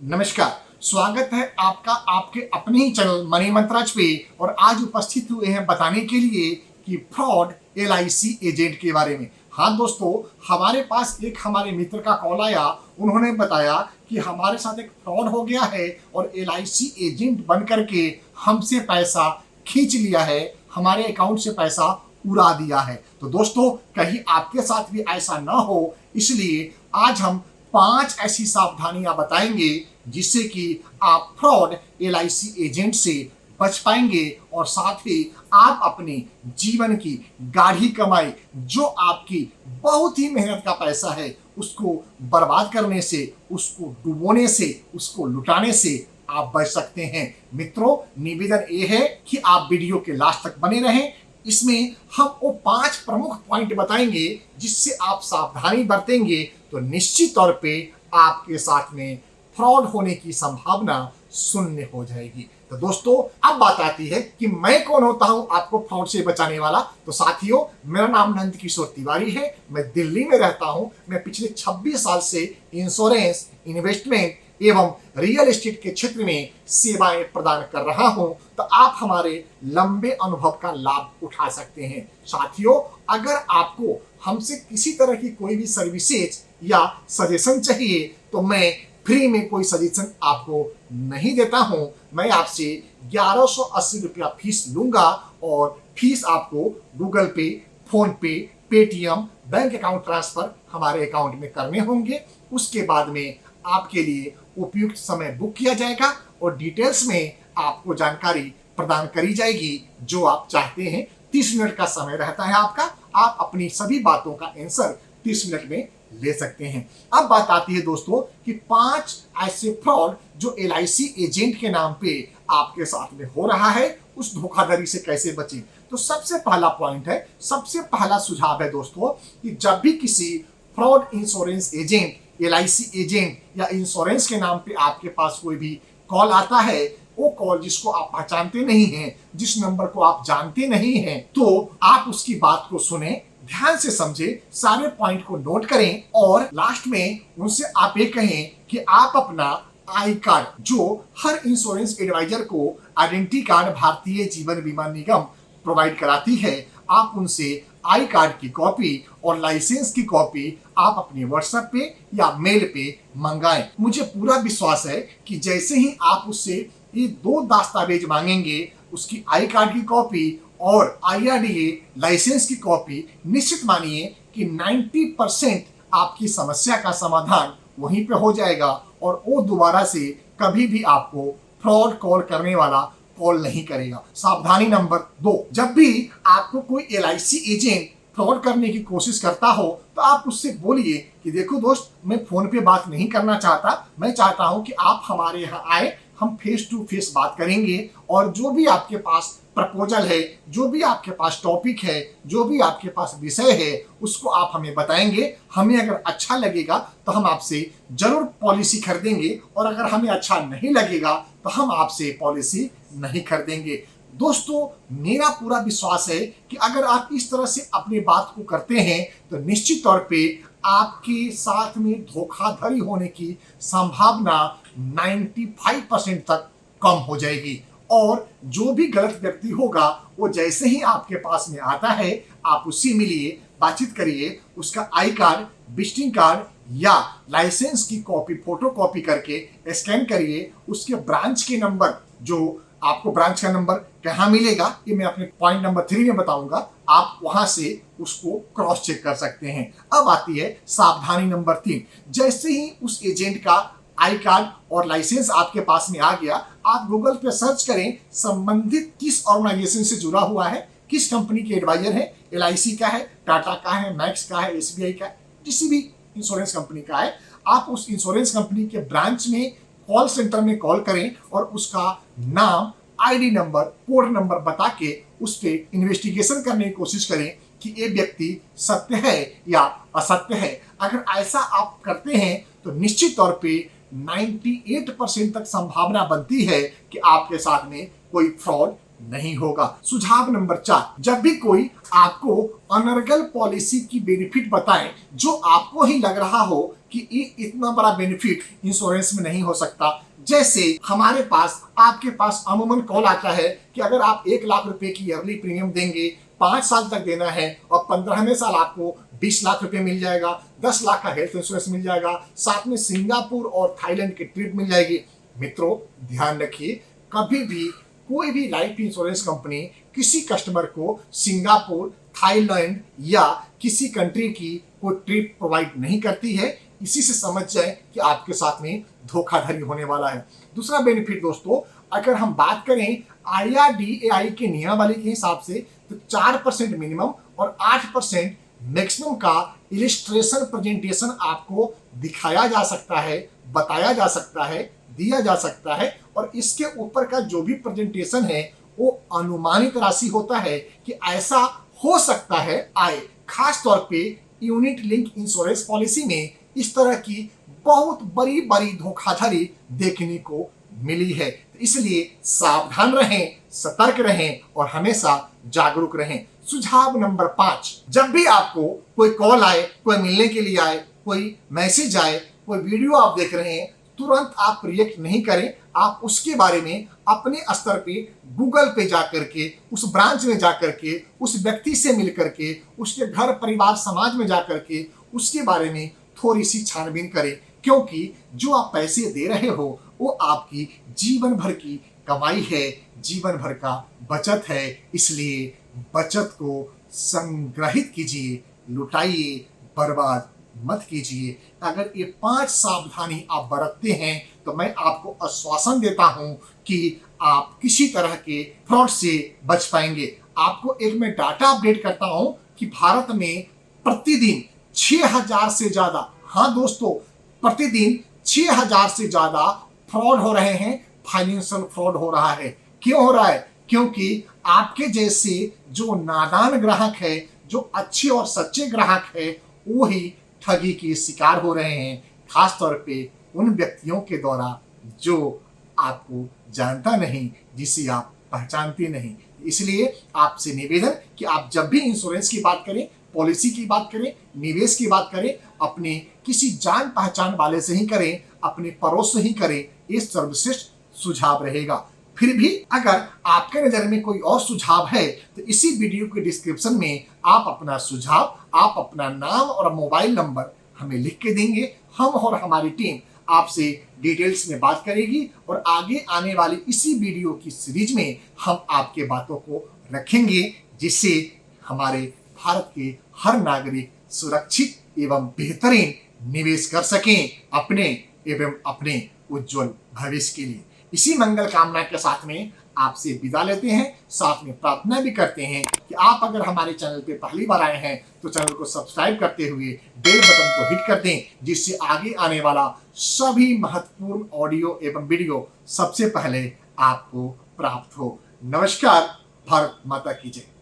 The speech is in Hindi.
नमस्कार। स्वागत है आपका आपके अपने ही चैनल मनी मंत्राज पे। और आज उपस्थित हुए हैं बताने के लिए कि फ्रॉड एलआईसी एजेंट के बारे में। हाँ दोस्तों, हमारे पास एक हमारे मित्र का कॉल आया। उन्होंने बताया कि हमारे साथ एक फ्रॉड हो गया है और एलआईसी एजेंट बन करके हमसे पैसा खींच लिया है, हमारे अकाउंट से पैसा उड़ा दिया है। तो दोस्तों, कहीं आपके साथ भी ऐसा ना हो, इसलिए आज हम 5 ऐसी सावधानियां बताएंगे जिससे कि आप फ्रॉड एलआईसी एजेंट से बच पाएंगे और साथ ही आप अपने जीवन की गाढ़ी कमाई, जो आपकी बहुत ही मेहनत का पैसा है, उसको बर्बाद करने से, उसको डुबोने से, उसको लुटाने से आप बच सकते हैं। मित्रों, निवेदन ये है कि आप वीडियो के लास्ट तक बने रहें। इसमें हम वो 5 प्रमुख पॉइंट बताएंगे जिससे आप सावधानी बरतेंगे तो निश्चित तौर पे आपके साथ में फ्रॉड होने की संभावना शून्य हो जाएगी। तो दोस्तों, अब बात आती है कि मैं कौन होता हूं आपको फ्रॉड से बचाने वाला। तो साथियों, मेरा नाम नंद किशोर तिवारी है। मैं दिल्ली में रहता हूं। मैं पिछले 26 साल से इंश्योरेंस, इन्वेस्टमेंट एवं रियल एस्टेट के क्षेत्र में सेवाएं प्रदान कर रहा हूं। तो आप हमारे लंबे अनुभव का लाभ उठा सकते हैं। साथियों, अगर आपको हमसे किसी तरह की कोई भी सर्विसेज या सजेशन चाहिए तो मैं फ्री में कोई सजेशन आपको नहीं देता हूं। मैं आपसे 1180 रुपया फीस लूंगा और फीस आपको गूगल पे, फोन पे, पेटीएम, बैंक अकाउंट ट्रांसफर हमारे अकाउंट में करने होंगे। उसके बाद में आपके लिए उपयुक्त समय बुक किया जाएगा और डिटेल्स में आपको जानकारी प्रदान करी जाएगी जो आप चाहते हैं। 30 मिनट का समय रहता है आपका। आप अपनी सभी बातों का आंसर 30 मिनट में ले सकते हैं। अब बात आती है दोस्तों कि 5 ऐसे फ्रॉड जो एलआईसी एजेंट के नाम पे आपके साथ में हो रहा है, उस धोखाधड़ी से कैसे बचें। तो सबसे पहला पॉइंट है, सबसे पहला सुझाव है दोस्तों कि जब भी किसी fraud insurance agent, LIC agent या इंश्योरेंस के नाम पे आपके पास कोई भी कॉल आता है, वो कॉल जिसको आप पहचानते नहीं हैं, जिस नंबर को आप जानते नहीं हैं, तो आप उसकी बात को सुने, ध्यान से समझे, सारे पॉइंट को नोट करें और लास्ट में उनसे आप ये कहें कि आप अपना आई कार्ड, जो हर इंश्योरेंस एडवाइजर को आइडेंटिटी कार्ड भारतीय जीवन बीमा निगम प्रोवाइड कराती है, आप उनसे आई कार्ड की कॉपी और लाइसेंस की कॉपी आप अपने व्हाट्सएप पे या मेल पे मंगाएं। मुझे पूरा विश्वास है कि जैसे ही आप उससे ये 2 दस्तावेज मांगेंगे, उसकी आई कार्ड की कॉपी और आईआरडीए लाइसेंस की कॉपी, निश्चित मानिए कि 90% आपकी समस्या का समाधान वहीं पे हो जाएगा और वो दोबारा से कभी भी आपको फ्रॉड कॉल करने वाला कॉल नहीं करेगा। सावधानी नंबर 2, जब भी आपको कोई एलआईसी एजेंट फ्रॉड करने की कोशिश करता हो तो आप उससे बोलिए कि देखो दोस्त, मैं फोन पे बात नहीं करना चाहता, मैं चाहता हूं कि आप हमारे यहाँ आए, हम फेस टू फेस बात करेंगे और जो भी आपके पास प्रपोजल है, जो भी आपके पास टॉपिक है, जो भी आपके पास विषय है, उसको आप हमें बताएंगे। हमें अगर अच्छा लगेगा तो हम आपसे जरूर पॉलिसी खरीदेंगे और अगर हमें अच्छा नहीं लगेगा तो हम आपसे पॉलिसी नहीं खरीदेंगे। दोस्तों, मेरा पूरा विश्वास है कि अगर आप इस तरह से अपनी बात को करते हैं तो निश्चित तौर पे आपके साथ में धोखाधड़ी होने की संभावना 95% तक कम हो जाएगी। और जो भी गलत व्यक्ति होगा वो जैसे ही आपके पास में आता है, आप उससे मिलिए, बातचीत करिए, उसका आई कार्ड, विजिटिंग कार्ड या लाइसेंस की कॉपी फोटो कॉपी करके स्कैन करिए। उसके ब्रांच के नंबर, जो आपको ब्रांच का नंबर कहाँ मिलेगा ये मैं अपने पॉइंट नंबर 3 में बताऊंगा, आप वहां से उसको क्रॉस चेक कर सकते हैं। अब आती है सावधानी नंबर 3, जैसे ही उस एजेंट का आई कार्ड और लाइसेंस आपके पास में आ गया, आप गूगल पे सर्च करें संबंधित किस ऑर्गेनाइजेशन से जुड़ा हुआ है, किस कंपनी के एडवाइजर है, एलआईसी का है, टाटा का है, मैक्स का है, एसबीआई का है, किसी भी इंश्योरेंस कंपनी का है। आप उस इंश्योरेंस कंपनी के ब्रांच में कॉल सेंटर में कॉल करें और उसका नाम, आईडी नंबर, कोड नंबर बता के उस पर इन्वेस्टिगेशन करने की कोशिश करें कि ये व्यक्ति सत्य है या असत्य है। अगर ऐसा आप करते हैं तो निश्चित तौर पे 98% तक संभावना बनती है कि आपके साथ में कोई फ्रॉड नहीं होगा। सुझाव नंबर 4, जब भी कोई आपको अनर्गल पॉलिसी की बेनिफिट बताए जो आपको ही लग रहा हो कि ये इतना बड़ा बेनिफिट इंश्योरेंस में नहीं हो सकता, जैसे हमारे पास आपके पास अमूमन कॉल आता है कि अगर आप 1 लाख रुपए की ईयरली प्रीमियम देंगे, 5 साल तक देना है और 15वें साल आपको 20 लाख रुपए मिल जाएगा, 10 लाख का हेल्थ इंश्योरेंस मिल जाएगा, साथ में सिंगापुर और थाईलैंड की ट्रिप मिल जाएगी। मित्रों ध्यान रखिए, कभी भी कोई भी लाइफ इंश्योरेंस कंपनी किसी कस्टमर को सिंगापुर, थाईलैंड या किसी कंट्री की कोई ट्रिप प्रोवाइड नहीं करती है। इसी से समझ जाए कि आपके साथ में धोखाधड़ी होने वाला है। दूसरा बेनिफिट दोस्तों, अगर हम बात करें IRDAI के नियमावली के हिसाब से तो 4% मिनिमम और 8% मैक्सिमम का इलिस्ट्रेशन प्रेजेंटेशन आपको दिखाया जा सकता है, बताया जा सकता है, दिया जा सकता है और इसके ऊपर का जो भी प्रेजेंटेशन है वो अनुमानित राशि होता है कि ऐसा हो सकता है आए। खास तौर पे यूनिट लिंक इंश्योरेंस पॉलिसी में इस तरह की बहुत बड़ी बड़ी धोखाधड़ी देखने को मिली है। तो इसलिए सावधान रहें, सतर्क रहें और हमेशा जागरूक रहें। सुझाव नंबर 5, जब भी आपको कोई कॉल आए, कोई मिलने के लिए आए, कोई मैसेज आए, कोई वीडियो आप देख रहे हैं, तुरंत आप रिएक्ट नहीं करें। आप उसके बारे में अपने स्तर पे गूगल पे जा करके, उस ब्रांच में जा करके, उस व्यक्ति से मिल करके, उसके घर परिवार समाज में जा करके उसके बारे में थोड़ी सी छानबीन करें, क्योंकि जो आप पैसे दे रहे हो वो आपकी जीवन भर की कमाई है, जीवन भर का बचत है। इसलिए बचत को संग्रहित कीजिए, लुटाइए, बर्बाद मत कीजिए। अगर ये 5 सावधानी आप बरतते हैं तो मैं आपको आश्वासन देता हूं कि आप किसी तरह के फ्रॉड से बच पाएंगे। आपको एक मैं डाटा अपडेट करता हूं कि भारत में प्रतिदिन 6000 से ज्यादा, हाँ दोस्तों, प्रतिदिन 6000 से ज्यादा फ्रॉड हो रहे हैं, फाइनेंशियल फ्रॉड हो रहा है। क्यों हो रहा है? क्योंकि आपके जैसे जो नादान ग्राहक है, जो अच्छे और सच्चे ग्राहक है, वो ही ठगी के शिकार हो रहे हैं। खास तौर पे उन व्यक्तियों के द्वारा जो आपको जानता नहीं, जिसे आप पहचानते नहीं। इसलिए आपसे निवेदन कि आप जब भी इंश्योरेंस की बात करें, पॉलिसी की बात करें, निवेश की बात करें, अपने किसी जान पहचान वाले से ही करें, अपने पड़ोस से ही करें। ये सर्वश्रेष्ठ सुझाव रहेगा। फिर भी अगर आपके नजर में कोई और सुझाव है तो इसी वीडियो के डिस्क्रिप्शन में आप अपना सुझाव, आप अपना नाम और मोबाइल नंबर हमें लिख के देंगे। हम और हमारी टीम आपसे डिटेल्स में बात करेगी और आगे आने वाली इसी वीडियो की सीरीज में हम आपके बातों को रखेंगे, जिससे हमारे भारत के हर नागरिक सुरक्षित एवं बेहतरीन निवेश कर सकें अपने एवं अपने उज्जवल भविष्य के लिए। इसी मंगल कामना के साथ में आपसे विदा लेते हैं। साथ में प्रार्थना भी करते हैं कि आप अगर हमारे चैनल पे पहली बार आए हैं तो चैनल को सब्सक्राइब करते हुए बेल बटन को हिट कर दें, जिससे आगे आने वाला सभी महत्वपूर्ण ऑडियो एवं वीडियो सबसे पहले आपको प्राप्त हो। नमस्कार। भारत माता की जय।